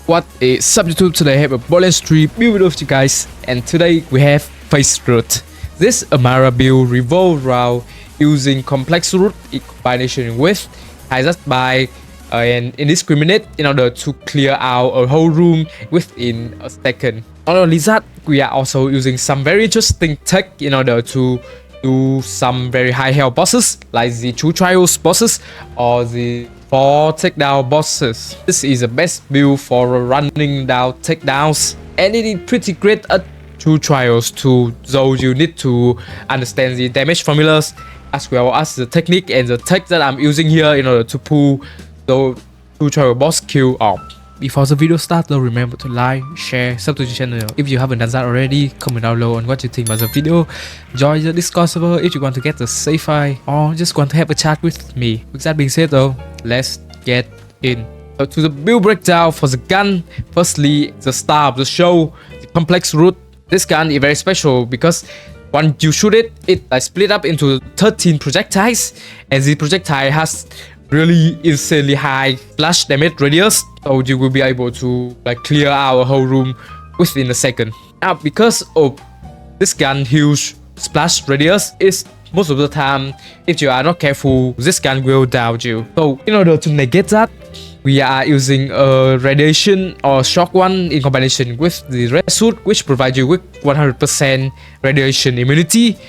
What is up YouTube? Today I have a Borderlands 3 build video with you guys, and today we have PhaseRoot. This Amara build revolves around using complex root in combination with hazard by and indiscriminate in order to clear out a whole room within a second. Not only that, we are also using some very interesting tech in order to do some very high health bosses like the 2 trials bosses or the 4 takedown bosses. This is the best build for running down takedowns, and it is pretty great at 2 trials too, so you need to understand the damage formulas as well as the technique and the tech that I'm using here in order to pull the 2 trial boss kill off. Before the video starts, though, remember to like, share, sub to the channel if you haven't done that already. Comment down below on what you think about the video. Join the Discord server if you want to get the SaveFile or just want to have a chat with me. With that being said though, let's get in. So to the build breakdown for the gun. Firstly, the star of the show, the complex root. This gun is very special because once you shoot it, it split up into 13 projectiles, and the projectile has really insanely high splash damage radius, so you will be able to clear out a whole room within a second. Now, because of this gun huge splash radius, is most of the time, if you are not careful, this gun will down you. So in order to negate that, we are using a radiation or shock one in combination with the red suit, which provides you with 100% radiation immunity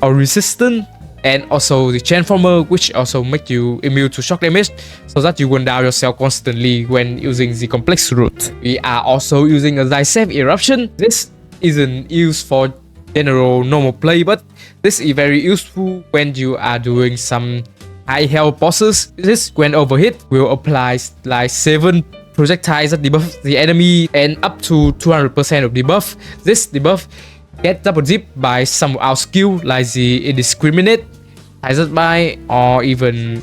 or resistance, and also the transformer, which also make you immune to shock damage, so that you won't down yourself constantly when using the complex root. We are also using a dissect eruption. This isn't used for general normal play, but this is very useful when you are doing some high health bosses. This, when overhit, will apply like 7 projectiles that debuff the enemy and up to 200% of debuff. This debuff get double dip by some of our skill like the indiscriminate, hazard by, or even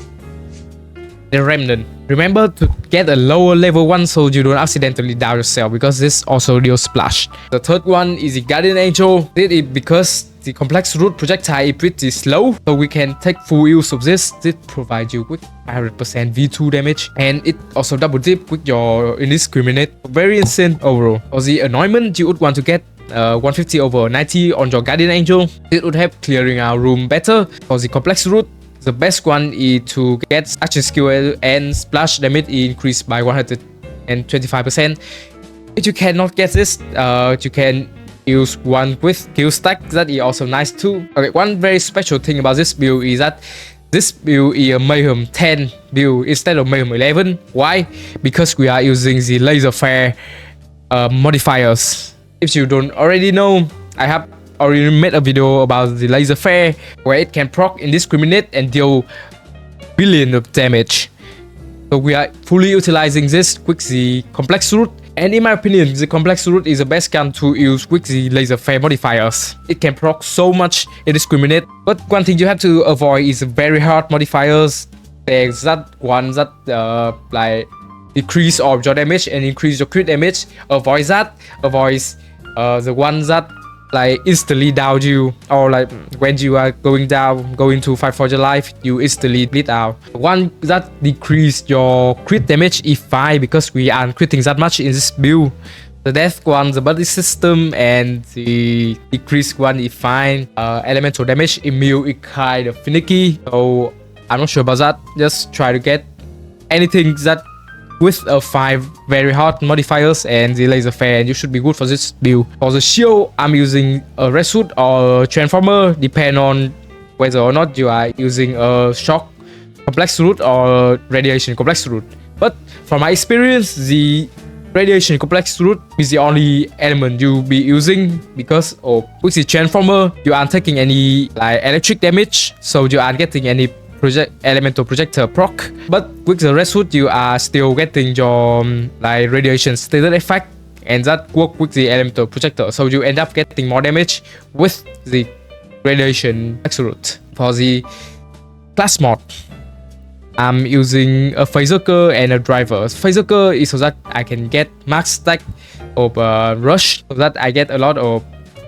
the remnant. Remember to get a lower level one so you don't accidentally down yourself, because this also deals splash. The third one is the guardian angel. This is because the complex root projectile is pretty slow, so we can take full use of this. This provides you with 500% V2 damage, and it also double dip with your indiscriminate. Very insane overall. For the anointment, you would want to get 150 over 90 on your guardian angel. It would help clearing our room better. For the complex root, the best one is to get action skill and splash damage increased by 125%. If you cannot get this, you can use one with kill stack. That is also nice too. Okay, one very special thing about this build is that this build is a Mayhem 10 build instead of Mayhem 11. Why? Because we are using the laser flare modifiers. If you don't already know, I have already made a video about the laser flare where it can proc indiscriminate and deal billion of damage. So we are fully utilizing this with the complex root, and in my opinion, the complex root is the best gun to use with the laser flare modifiers. It can proc so much indiscriminate, but one thing you have to avoid is very hard modifiers. There's that one that like decrease of your damage and increase your crit damage. Avoid that. Avoid the ones that like instantly down you, or like when you are going to fight for your life, you instantly bleed out. One that decrease your crit damage is fine, because we aren't critting that much in this build. The death one, the body system, and the decreased one is fine. Elemental damage immune is kind of finicky, so I'm not sure about that. Just try to get anything that with 5 very hard modifiers and the laser flare, and you should be good for this build. For the shield, I'm using a red suit or a transformer, depend on whether or not you are using a shock complex root or radiation complex root. But from my experience, the radiation complex root is the only element you'll be using, because with the transformer you aren't taking any like electric damage, so you aren't getting any elemental projector proc. But with the red suit, you are still getting your like radiation stated effect, and that work with the elemental projector, so you end up getting more damage with the radiation root. For the class mod, I'm using a PhaseRoot and a driver. PhaseRoot is so that I can get max stack of rush, so that I get a lot of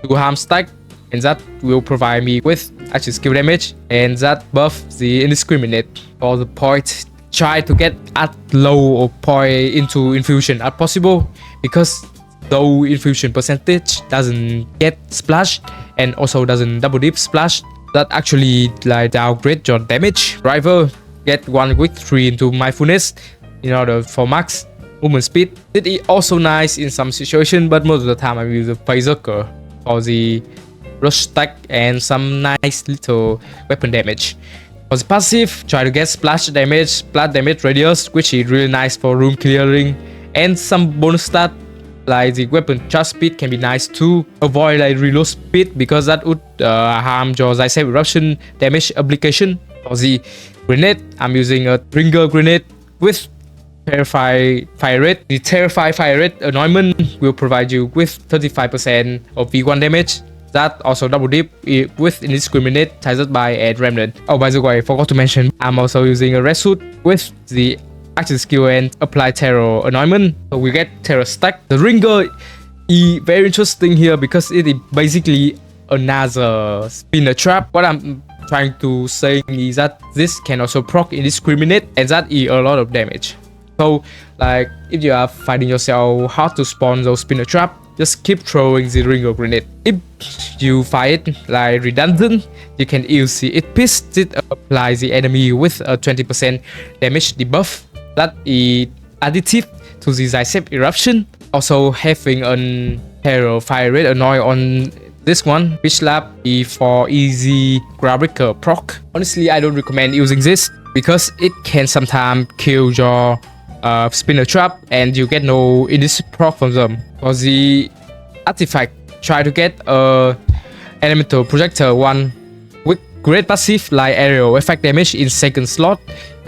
2 harm stack, and that will provide me with actual skill damage, and that buff the indiscriminate. For the point try to get as low a point into infusion as possible, because though infusion percentage doesn't get splashed and also doesn't double dip splash, that actually like downgrade your damage driver. Get 1 quick 3 into mindfulness in order for max movement speed. It is also nice in some situation, but most of the time I use the PhaseRoot for the rush stack and some nice little weapon damage. For the passive, try to get splash damage radius, which is really nice for room clearing, and some bonus stat like the weapon charge speed can be nice too. Avoid like reload speed because that would harm your SaveFile eruption damage application. For the grenade, I'm using a ringer grenade with Terrify Fire Rate. The Terrify Fire Rate anointment will provide you with 35% of V1 damage. That also double dip with indiscriminate, targeted by a remnant. Oh, by the way, I forgot to mention, I'm also using a SaveFile with the action skill and apply terror anointment, so we get terror stack. The ringer is very interesting here because it is basically another spinner trap. What I'm trying to say is that this can also proc indiscriminate, and that is a lot of damage. So like if you are finding yourself hard to spawn those spinner trap, just keep throwing the ringer grenade. If you find it like redundant, you can use the it piece. It apply the enemy with a 20% damage debuff. That is additive to the SaveFile eruption. Also having a terror fire rate annoy on this one, which lab is for easy Grabbricker proc. Honestly, I don't recommend using this because it can sometimes kill your spinner trap and you get no indis proc from them. For the artifact, try to get a elemental projector one with great passive like aerial effect damage in second slot,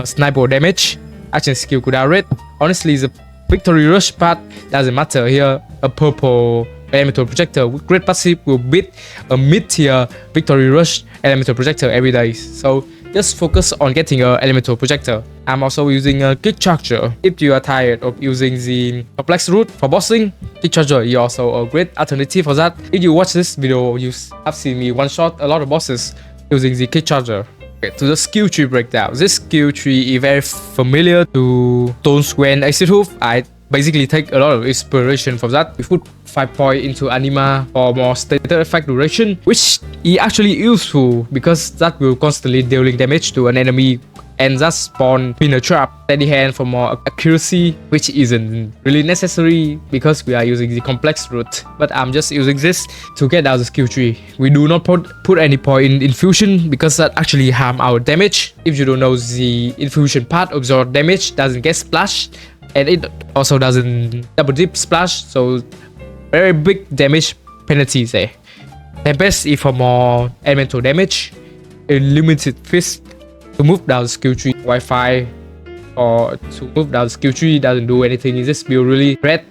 sniper damage, action skill cooldown rate. Honestly, the victory rush part doesn't matter here. A purple elemental projector with great passive will beat a mid-tier victory rush elemental projector every day. So just focus on getting an elemental projector. I'm also using a kick charger. If you are tired of using the complex route for bossing, kick charger is also a great alternative for that. If you watch this video, you have seen me one shot a lot of bosses using the kick charger. Okay, to the skill tree breakdown. This skill tree is very familiar to Stone Swan Exit Hoof. I basically take a lot of inspiration from that. We put 5 points into Anima for more stated effect duration, which is actually useful because that will constantly dealing damage to an enemy, and that spawn spinner trap. Steady hand for more accuracy, which isn't really necessary because we are using the complex route. But I'm just using this to get out the skill tree. We do not put any point in infusion because that actually harm our damage. If you don't know, the infusion part of your damage doesn't get splashed, and it also doesn't double dip splash, so very big damage penalties there. Tempest is for more elemental damage. Unlimited fist to move down the skill tree. Wi-Fi or to move down the skill tree doesn't do anything in this build really. Red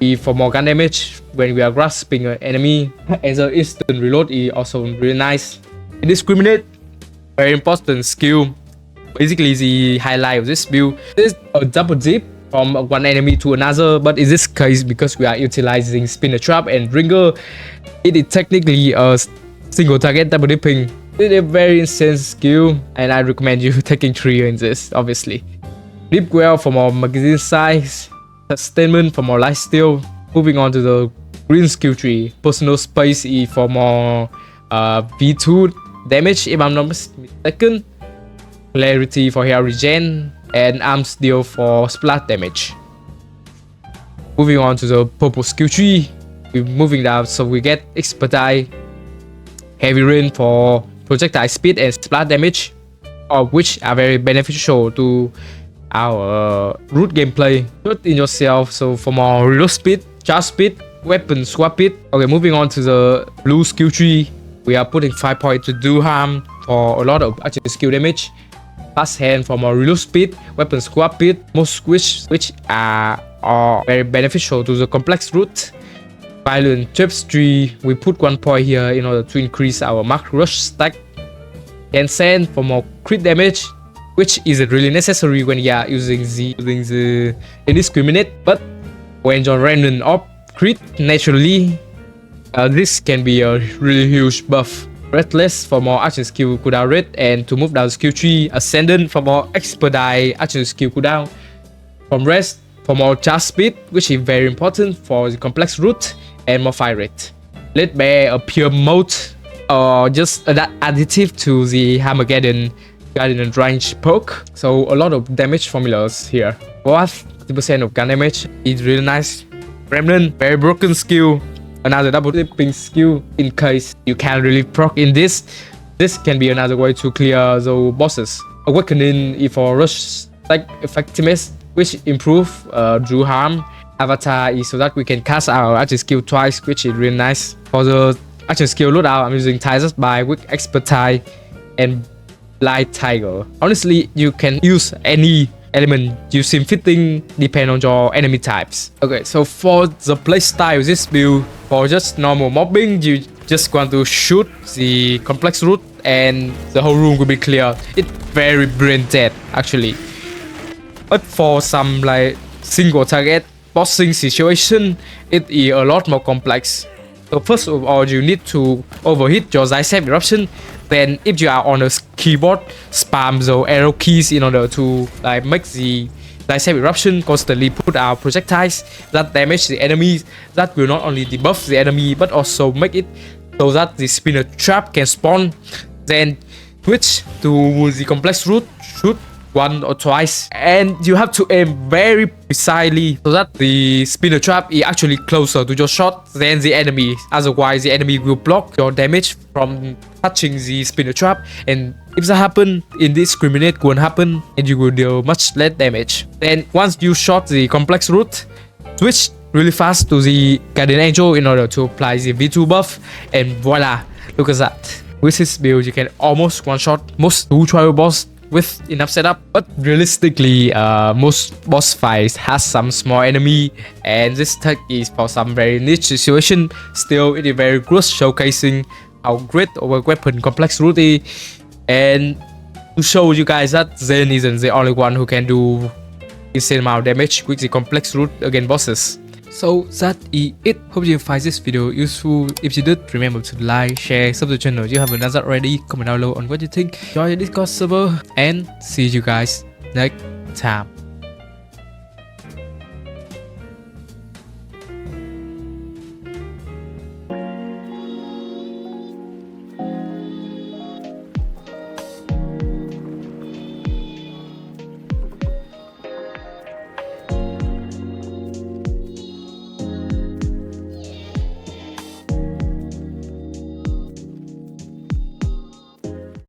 is for more gun damage when we are grasping an enemy, and the instant reload is also really nice. Indiscriminate, very important skill. Basically the highlight of this build is a double dip from one enemy to another, but in this case, because we are utilizing spinner trap and ringer, it is technically a single target double dipping. It is a very insane skill, and I recommend you taking 3 in this, obviously. Deep Well for more magazine size, sustainment for more lifesteal. Moving on to the green skill tree. Personal space is for more V2 damage, if I'm not mistaken. Clarity for hair regen, and arms deal for splat damage. Moving on to the purple skill tree, we're moving down, so we get expedite, heavy rain for projectile speed and splat damage, all of which are very beneficial to our root gameplay. Put in yourself, so for more reload speed, charge speed, weapon swap speed. Okay, moving on to the blue skill tree, we are putting 5 points to do harm for a lot of actual skill damage. Fast hand for more reload speed, weapon swap speed, most which are very beneficial to the complex route. Violent Trips tree, we put 1 point here in order to increase our mark rush stack. And sand for more crit damage, which isn't really necessary when you are using the indiscriminate, but when you're random up crit naturally, this can be a really huge buff. Breathless for more action skill cooldown rate, and to move down skill tree, Ascendant for more expedite action skill cooldown. From Rest for more charge speed, which is very important for the complex root, and more fire rate. Let be a pure mode or just an additive to the Armageddon Guardian range perk. So a lot of damage formulas here. For 50% of gun damage is really nice. Remnant, very broken skill. Another double dipping skill in case you can't really proc in this. This can be another way to clear the bosses. Awakening is for rush like effectiveness, which improve Drew harm. Avatar is so that we can cast our action skill twice, which is really nice. For the action skill loadout, I'm using Tigers by Quick Expertise and Light Tiger. Honestly, you can use any element you seem fitting depend on your enemy types. Okay, so for the playstyle of this build, for just normal mobbing, you just want to shoot the complex root and the whole room will be clear. It's very brain dead actually. But for some like single target bossing situation, it is a lot more complex. So first of all, you need to overhit your Save eruption. Then if you are on a keyboard, spam the arrow keys in order to like make the Save eruption constantly put out projectiles that damage the enemies. That will not only debuff the enemy but also make it so that the spinner trap can spawn. Then switch to the complex root, shoot one or twice, and you have to aim very precisely so that the spinner trap is actually closer to your shot than the enemy. Otherwise, the enemy will block your damage from touching the spinner trap, and if that happens, indiscriminate won't happen and you will deal much less damage. Then once you shot the complex root, switch really fast to the Guardian Angel in order to apply the V2 buff, and voila, look at that. With this build, you can almost one-shot most 2 trial boss with enough setup. But realistically, most boss fights has some small enemy, and this tech is for some very niche situation. Still, it is very good, showcasing how great our weapon complex root is, and to show you guys that Zen isn't the only one who can do insane amount of damage with the complex root against bosses. So that is it. Hope you find this video useful. If you did, remember to like, share, subscribe to the channel if you haven't done that already. Comment down below on what you think. Join the Discord server, and see you guys next time.